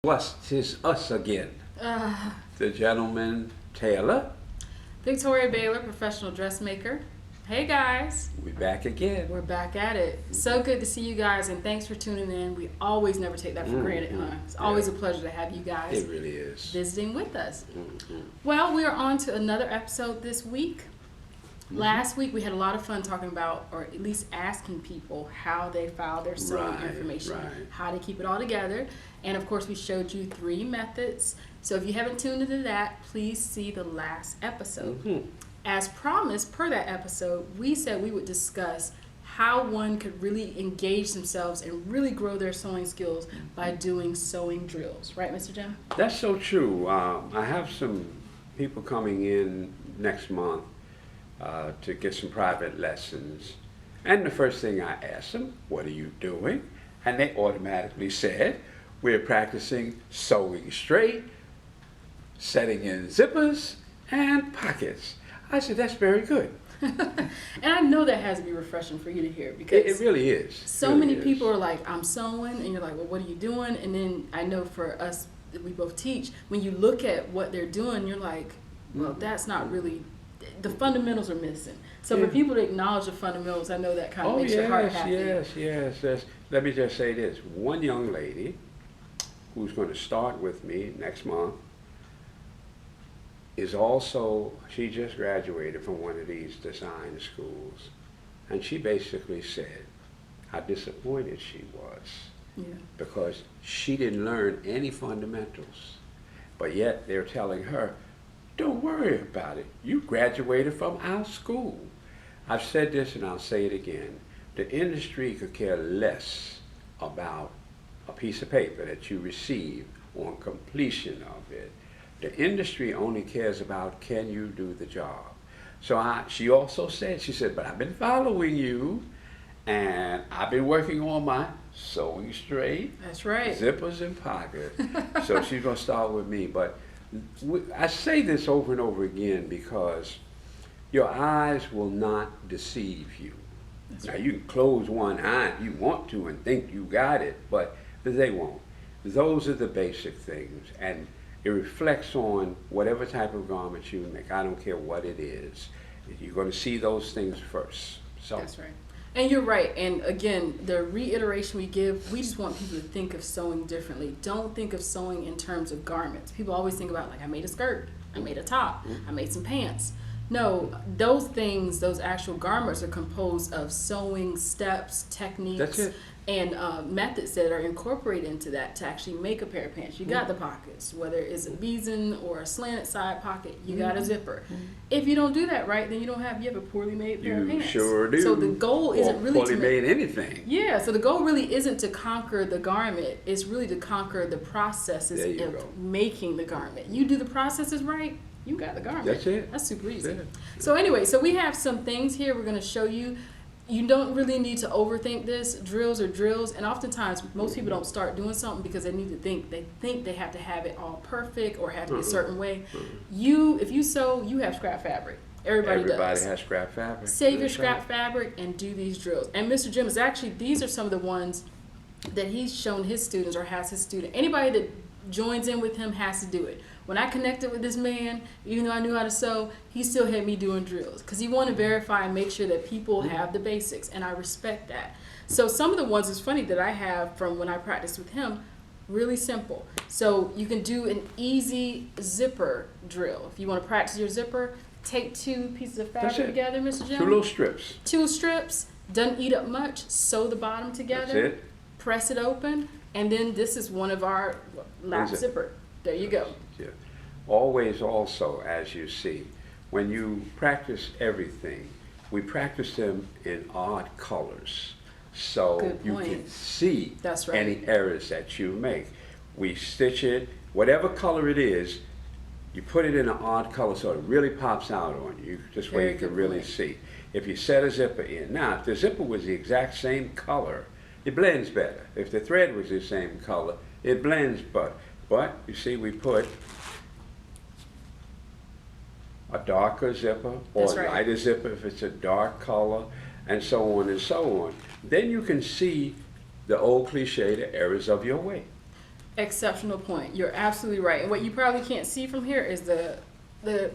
'Tis us again. The gentleman Taylor. Victoria Baylor, professional dressmaker. Hey guys, We back again. we're back at it. So good to see you guys, and thanks for tuning in. We always never take that for granted, huh? It's always a pleasure to have you guys It really is. visiting with us. Well, we are on to another episode this week. Last week we had a lot of fun talking about, or at least asking people how they file their sewing information, how to keep it all together. And of course we showed you 3 methods. So if you haven't tuned into that, please see the last episode. As promised, per that episode, we said we would discuss how one could really engage themselves and really grow their sewing skills by doing sewing drills. Right, Mr. Jim? That's so true. I have some people coming in next month to get some private lessons. And the first thing I asked them, what are you doing? And they automatically said, we're practicing sewing straight, setting in zippers and pockets. I said, that's very good. And I know that has to be refreshing for you to hear, because It really is. so really many is. people are like, I'm sewing, and you're like, well, what are you doing? And then I know for us, we both teach, when you look at what they're doing, you're like, well, that's not really, the fundamentals are missing. So for people to acknowledge the fundamentals, I know that kind of makes your heart happy. Yes. Let me just say this. One young lady who's going to start with me next month is also, she just graduated from one of these design schools. And she basically said how disappointed she was because she didn't learn any fundamentals. But yet they're telling her, don't worry about it. You graduated from our school. I've said this and I'll say it again. The industry could care less about a piece of paper that you receive on completion of it. The industry only cares about, can you do the job? So she also said, but I've been following you and I've been working on my sewing straight. That's right. Zippers and pockets. So she's going to start with me. But I say this over and over again because your eyes will not deceive you. Now you can close one eye if you want to and think you got it, but they won't. Those are the basic things, and it reflects on whatever type of garment you make. I don't care what it is. You're going to see those things first. So that's right. And you're right. And again, the reiteration we give, we just want people to think of sewing differently. Don't think of sewing in terms of garments. People always think about, like, I made a skirt, I made a top, I made some pants. No, those things, those actual garments are composed of sewing steps, techniques, and methods that are incorporated into that to actually make a pair of pants. You got the pockets, whether it's a beason or a slanted side pocket, you got a zipper. If you don't do that right, then you have a poorly made pair of pants. You sure do. So the goal isn't really poorly made anything. Yeah, so the goal really isn't to conquer the garment. It's really to conquer the processes of making the garment. You do the processes right, you got the garment. That's it. That's super easy. So anyway, so we have some things here we're going to show you. You don't really need to overthink this. Drills are drills, and oftentimes most people don't start doing something because they think they have to have it all perfect or have it a certain way. If you sew, you have scrap fabric. Everybody does. Has scrap fabric. Save your scrap fabric and do these drills. And Mr. Jim is actually, these are some of the ones that he's shown his students, or has his student. Anybody that joins in with him has to do it. When I connected with this man, even though I knew how to sew, he still had me doing drills because he wanted to verify and make sure that people have the basics, and I respect that. So some of the ones, it's funny, that I have from when I practiced with him, really simple. So you can do an easy zipper drill. If you want to practice your zipper, take 2 pieces of fabric together, Mr. Jim. 2 little strips. 2 strips, doesn't eat up much, sew the bottom together. That's it. Press it open, and then this is one of our lap zipper. There you go. Yeah. Always also, as you see, when you practice everything, we practice them in odd colors so you can see any errors that you make. We stitch it, whatever color it is, you put it in an odd color so it really pops out on you. This way you can really see. If you set a zipper in. Now, if the zipper was the exact same color, it blends better. If the thread was the same color, it blends better. But you see, we put a darker zipper or a lighter zipper if it's a dark color, and so on and so on. Then you can see the old cliche, the errors of your way. Exceptional point. You're absolutely right. And what you probably can't see from here is the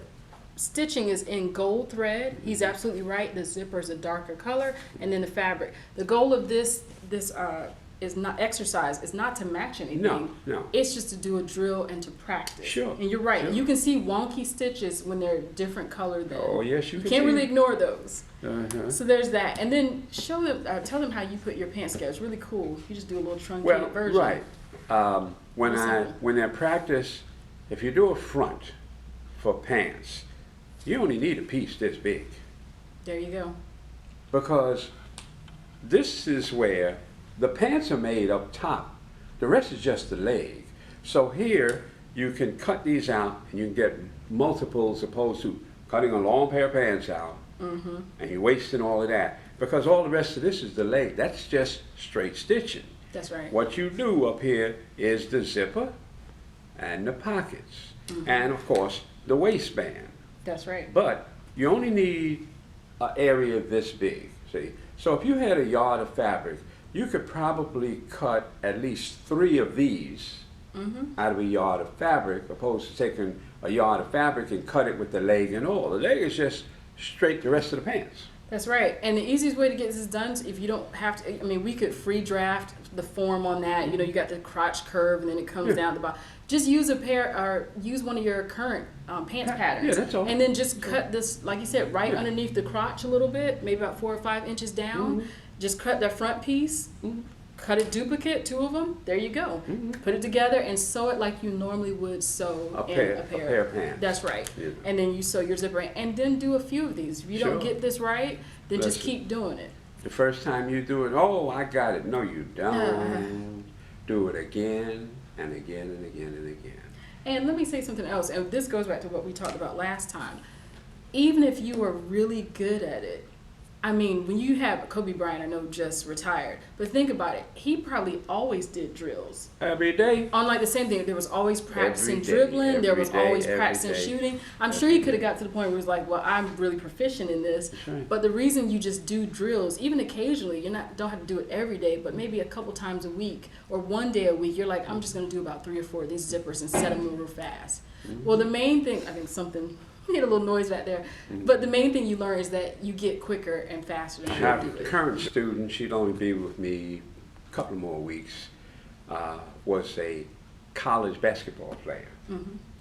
stitching is in gold thread. He's absolutely right. The zipper is a darker color, and then the fabric. The goal of this is not exercise. It's not to match anything. No. It's just to do a drill and to practice. Sure. And you're right. Sure. You can see wonky stitches when they're different color. Then. Oh yes, you can't really ignore those. Uh-huh. So there's that, and then show them, tell them how you put your pants together. It's really cool. You just do a little truncated version. Right. When I practice, if you do a front for pants, you only need a piece this big. There you go. Because this is where the pants are made up top. The rest is just the leg. So here you can cut these out and you can get multiples opposed to cutting a long pair of pants out and you're wasting all of that. Because all the rest of this is the leg. That's just straight stitching. That's right. What you do up here is the zipper and the pockets. And of course the waistband. That's right. But you only need an area this big, see? So if you had a yard of fabric, you could probably cut at least 3 of these out of a yard of fabric, opposed to taking a yard of fabric and cut it with the leg and all. The leg is just straight the rest of the pants. That's right. And the easiest way to get this done is if you don't have to, I mean, we could free draft the form on that. You know, you got the crotch curve and then it comes down the bottom. Just use a pair or use one of your current pants patterns. Yeah, that's all. And then just cut this, like you said, right underneath the crotch a little bit, maybe about 4 or 5 inches down. Just cut the front piece, cut it duplicate, 2 of them. There you go. Put it together and sew it like you normally would sew a pair of pants. That's right. Yeah. And then you sew your zipper in, and then do a few of these. If you don't get this right, then just keep doing it. The first time you do it, oh, I got it. No, you don't. Do it again and again and again and again. And let me say something else, and this goes back to what we talked about last time. Even if you were really good at it, I mean, when you have Kobe Bryant, I know just retired, but think about it. He probably always did drills. Every day. On like the same thing, there was always practicing dribbling, there was always practicing shooting. I'm sure he could have got to the point where he was like, well, I'm really proficient in this. Right. But the reason you just do drills, even occasionally, don't have to do it every day, but maybe a couple times a week or one day a week, you're like, I'm just going to do about 3 or 4 of these zippers and set them real fast. Well, the main thing, I think something... You get a little noise back there, but the main thing you learn is that you get quicker and faster. I have a current student, she'd only be with me a couple more weeks, was a college basketball player.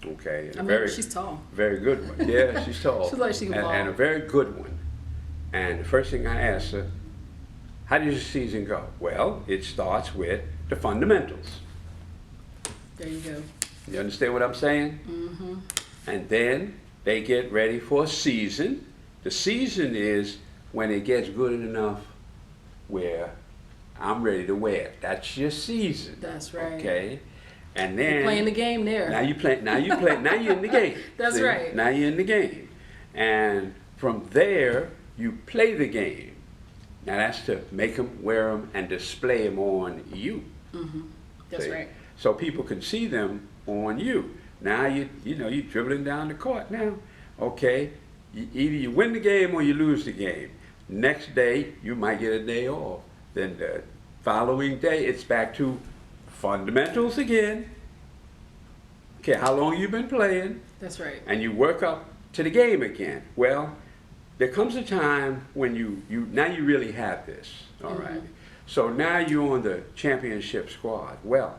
Okay, and she's tall. Very good one. Yeah, she's tall. She's like she can ball. And a very good one. And the first thing I asked her, how does your season go? Well, it starts with the fundamentals. There you go. You understand what I'm saying? And then they get ready for a season. The season is when it gets good enough where I'm ready to wear it. That's your season. That's right. Okay? And then you're playing the game there. Now you're in the game. That's See? right. Now you're in the game. And from there, you play the game. Now that's to make them, wear them, and display them on you. That's See? right. So people can see them on you. Now you're dribbling down the court now. Okay, either you win the game or you lose the game. Next day you might get a day off. Then the following day it's back to fundamentals again. Okay, how long you been playing? That's right. And you work up to the game again. Well, there comes a time when you really have this. All right. So now you're on the championship squad. Well,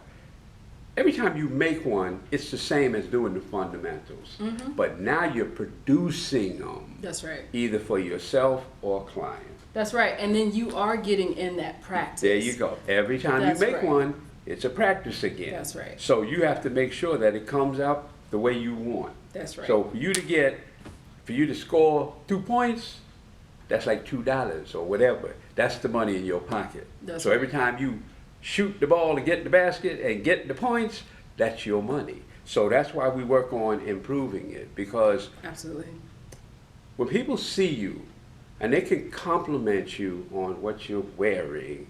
every time you make one, it's the same as doing the fundamentals. But now you're producing them. That's right. Either for yourself or client. That's right. And then you are getting in that practice. There you go. Every time you make one, it's a practice again. That's right. So you have to make sure that it comes out the way you want. That's right. So for you to score 2 points, that's like $2 or whatever. That's the money in your pocket. That's so every time you shoot the ball to get the basket and get the points, that's your money. So that's why we work on improving it, because absolutely, when people see you and they can compliment you on what you're wearing,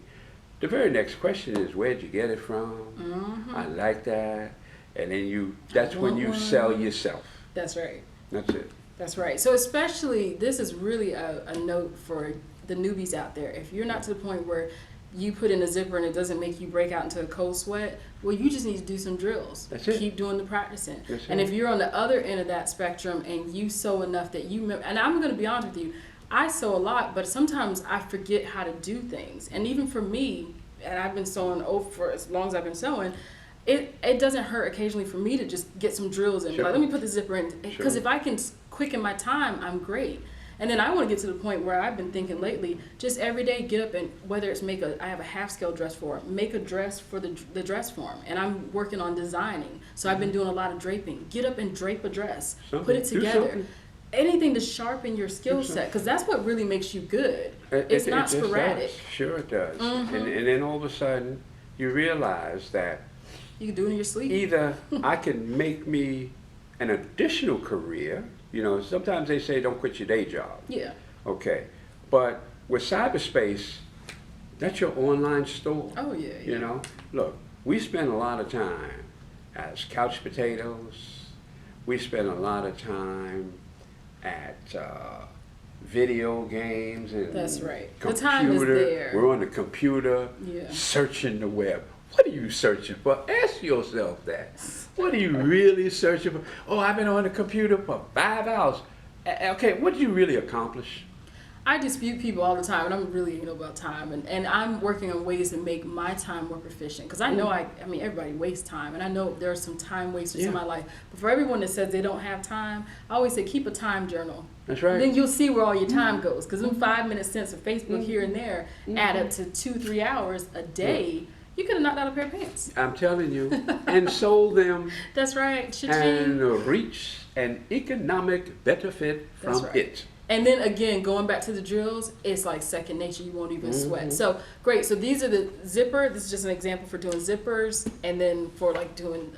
the very next question is, where'd you get it from? I like that. And then that's when you sell yourself. That's right. That's it. That's right. So especially, this is really a note for the newbies out there. If you're not to the point where you put in a zipper and it doesn't make you break out into a cold sweat, well, you just need to do some drills. That's it. Keep doing the practicing. That's and it. if you're on the other end of that spectrum and you sew enough that you, and I'm going to be honest with you, I sew a lot, but sometimes I forget how to do things. And even for me, and I've been sewing for as long as I've been sewing, it doesn't hurt occasionally for me to just get some drills in. Sure. Like, let me put the zipper in. Because Sure. if I can quicken my time, I'm great. And then I want to get to the point where I've been thinking lately, just every day get up and whether it's I have a half scale dress for her, make a dress for the dress form. And I'm working on designing. So I've been doing a lot of draping. Get up and drape a dress. Put it together. Anything to sharpen your skill set, because that's what really makes you good. It's not sporadic. Does. Sure it does. Mm-hmm. And then all of a sudden, you realize that You can do it in your sleep. either I can make me an additional career. You know, sometimes they say don't quit your day job. Yeah. Okay. But with cyberspace, that's your online store. Oh, yeah. You know, look, we spend a lot of time as couch potatoes. We spend a lot of time at video games and That's right. computer. The time is there. We're on the computer searching the web. What are you searching for? Ask yourself that. What are you really searching for? Oh, I've been on the computer for 5 hours. Okay, what did you really accomplish? I dispute people all the time, and I'm really about time, and I'm working on ways to make my time more proficient, because I know I mean everybody wastes time, and I know there are some time wasters in my life, but for everyone that says they don't have time, I always say keep a time journal. That's right. Then you'll see where all your time goes, because them 5-minute stints of Facebook here and there add up to 2-3 hours a day. You could have knocked out a pair of pants. I'm telling you, and sold them. That's right. And reach an economic benefit from it. And then again, going back to the drills, it's like second nature. You won't even sweat. So great. So these are the zipper. This is just an example for doing zippers, and then for like doing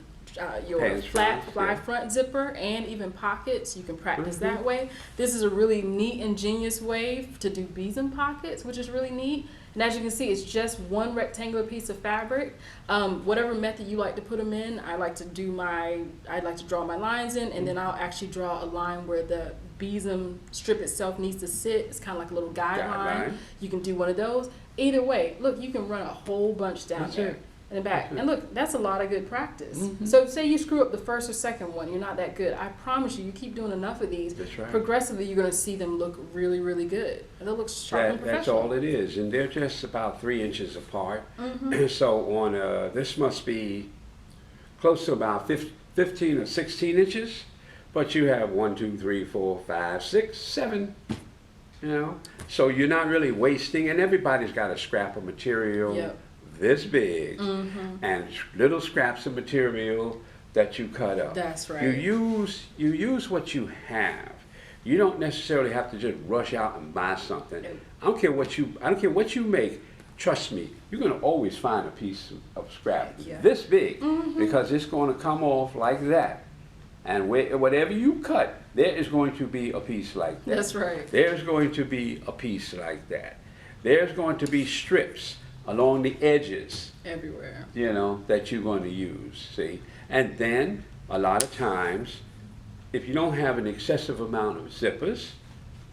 your Pants fly fronts, front zipper and even pockets. You can practice that way. This is a really neat, ingenious way to do besom pockets, which is really neat. And as you can see, it's just one rectangular piece of fabric. Whatever method you like to put them in, I like to draw my lines in, and then I'll actually draw a line where the besom strip itself needs to sit. It's kind of like a little guideline. You can do one of those. Either way, look, you can run a whole bunch down there in the back. And look, that's a lot of good practice. So say you screw up the first or second one, you're not that good. I promise you, you keep doing enough of these, progressively you're going to see them look really, really good. And they'll look sharp and professional. That's all it is. And they're just about 3 inches apart. So on this must be close to about 15 or 16 inches. But you have 1, 2, 3, 4, 5, 6, 7, you know. So you're not really wasting, and everybody's got a scrap of material this big and little scraps of material that you cut up. That's right. You use what you have. You don't necessarily have to just rush out and buy something. I don't care what you make. Trust me, you're going to always find a piece of scrap this big because it's going to come off like that. And whatever you cut, there is going to be a piece like that. That's right. There's going to be a piece like that. There's going to be strips along the edges. Everywhere. You know, that you're going to use, see? And then, a lot of times, if you don't have an excessive amount of zippers,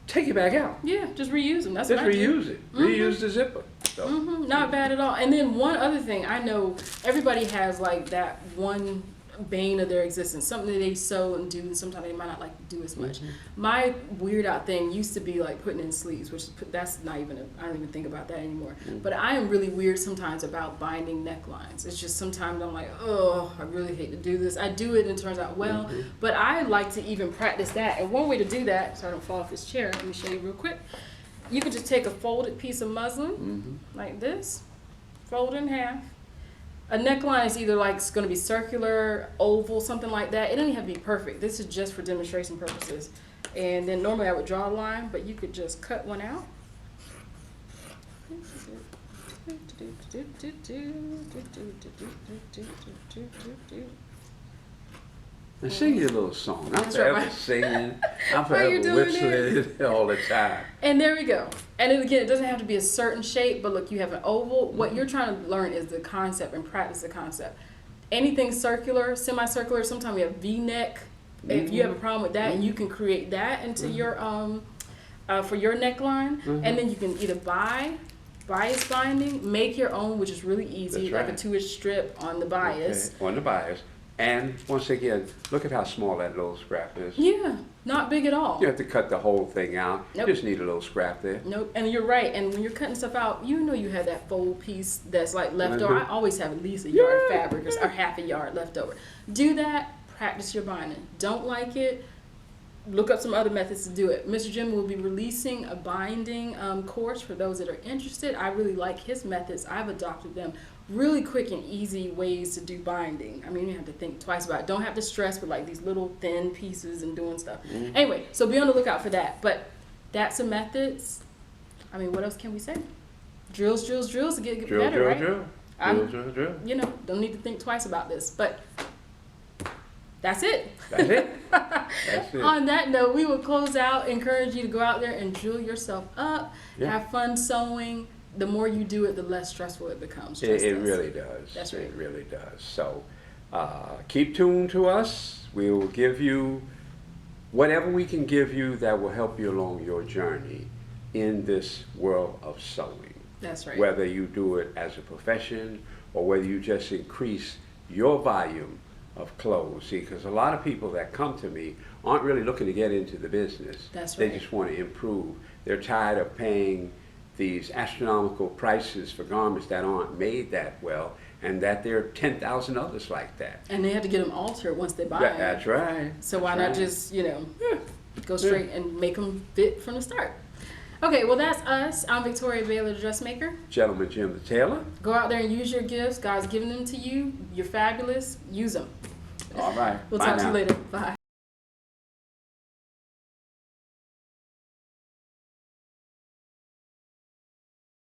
take it back out. Yeah, just reuse them. That's what I do. Just reuse it. Reuse the zipper. So. Not bad at all. And then one other thing, I know everybody has like that one bane of their existence, something that they sew and do, and sometimes they might not like to do as much. My weird out thing used to be like putting in sleeves, which that's not even I don't even think about that anymore. But I am really weird sometimes about binding necklines. It's just sometimes I'm like, oh, I really hate to do this. I do it and it turns out well, but I like to even practice that. And one way to do that, so I don't fall off this chair, let me show you real quick. You can just take a folded piece of muslin like this, fold it in half. A neckline is either like it's going to be circular, oval, something like that. It doesn't have to be perfect. This is just for demonstration purposes. And then normally I would draw a line, but you could just cut one out. Now sing your little song. I'm forever singing. I'm forever whistling all the time. And there we go. And then again, it doesn't have to be a certain shape, but look, you have an oval. What you're trying to learn is the concept and practice the concept. Anything circular, semicircular, sometimes we have V-neck. If you have a problem with that, you can create that into your for your neckline. And then you can either buy bias binding, make your own, which is really easy, That's like a right. 2-inch strip on the bias. Okay, on the bias. And once again, look at how small that little scrap is. Yeah, not big at all. You have to cut the whole thing out. Nope. You just need a little scrap there. Nope, and you're right. And when you're cutting stuff out, you know you have that fold piece that's like left over. I always have at least a yard of fabric or half a yard left over. Do that. Practice your binding. Don't like it? Look up some other methods to do it. Mr. Jim will be releasing a binding course for those that are interested. I really like his methods. I've adopted them. Really quick and easy ways to do binding. I mean, you have to think twice about it. Don't have to stress with like these little thin pieces and doing stuff. Anyway, so be on the lookout for that. But that's the methods. I mean, what else can we say? Drills to get better, right? Drill. You know, don't need to think twice about this. But that's it. That's it. That's it. On that note, we will close out. Encourage you to go out there and drill yourself up. Yeah. Have fun sewing. The more you do it, the less stressful it becomes. It really does. That's right. It really does. So keep tuned to us. We will give you whatever we can give you that will help you along your journey in this world of sewing. That's right. Whether you do it as a profession or whether you just increase your volume of clothes. See, because a lot of people that come to me aren't really looking to get into the business. That's right. They just want to improve. They're tired of paying these astronomical prices for garments that aren't made that well, and that there are 10,000 others like that. And they have to get them altered once they buy them. That's right. So why not just, go straight and make them fit from the start? Okay, well, that's us. I'm Victoria Baylor, the Dressmaker. Gentleman Jim the Tailor. Go out there and use your gifts. God's given them to you. You're fabulous. Use them. All right. We'll Bye talk to now. you later. Bye.